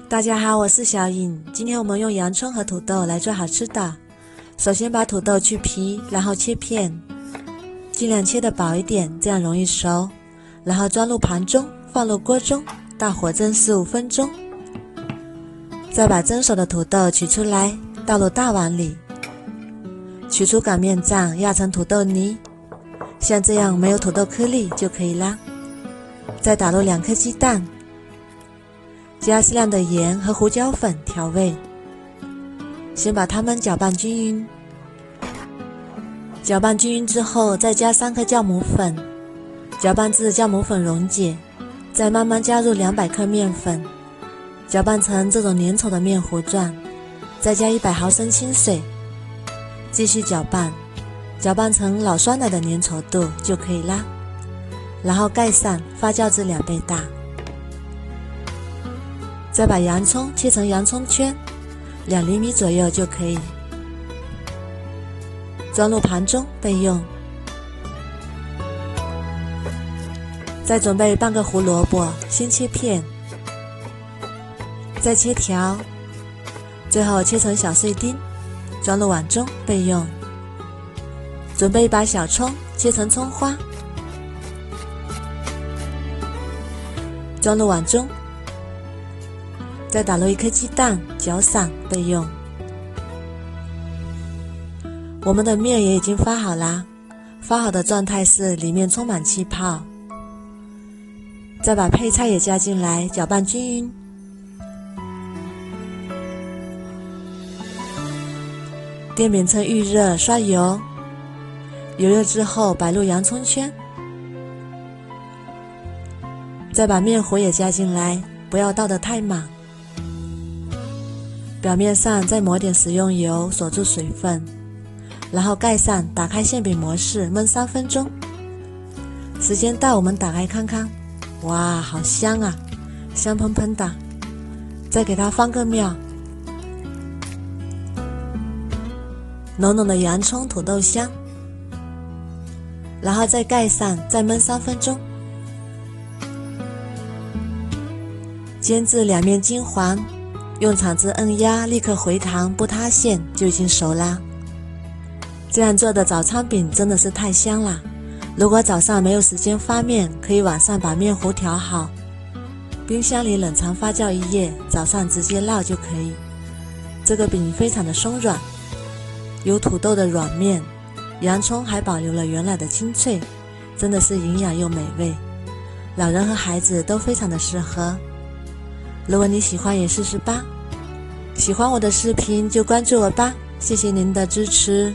大家好，我是小颖。今天我们用洋葱和土豆来做好吃的。首先把土豆去皮，然后切片，尽量切得薄一点，这样容易熟。然后装入盘中，放入锅中，大火蒸15分钟。再把蒸熟的土豆取出来，倒入大碗里，取出擀面杖，压成土豆泥，像这样没有土豆颗粒就可以啦。再打入2颗鸡蛋，加适量的盐和胡椒粉调味，先把它们搅拌均匀。搅拌均匀之后，再加3颗酵母粉，搅拌至酵母粉溶解，再慢慢加入200克面粉，搅拌成这种粘稠的面糊状，再加100毫升清水，继续搅拌，搅拌成老酸奶的粘稠度就可以啦。然后盖上，发酵至2倍大。再把洋葱切成洋葱圈，2厘米左右就可以，装入盘中备用。再准备半个胡萝卜，先切片，再切条，最后切成小碎丁，装入碗中备用。准备一把小葱，切成葱花，装入碗中，再打入1颗鸡蛋，搅散备用。我们的面也已经发好啦，发好的状态是里面充满气泡。再把配菜也加进来，搅拌均匀。电饼铛预热，刷油，油热之后摆入洋葱圈，再把面糊也加进来，不要倒得太满。表面上再抹点食用油，锁住水分，然后盖上，打开馅饼模式焖3分钟。时间到，我们打开看看，哇，好香啊，香喷喷的。再给它放个面，浓浓的洋葱土豆香，然后再盖上，再焖3分钟，煎至2面金黄，用铲子摁压，立刻回弹，不塌陷，就已经熟啦。这样做的早餐饼真的是太香了。如果早上没有时间发面，可以晚上把面糊调好，冰箱里冷藏发酵1夜，早上直接烙就可以。这个饼非常的松软，有土豆的软面，洋葱还保留了原来的清脆，真的是营养又美味，老人和孩子都非常的适合。如果你喜欢也试试吧，喜欢我的视频就关注我吧，谢谢您的支持。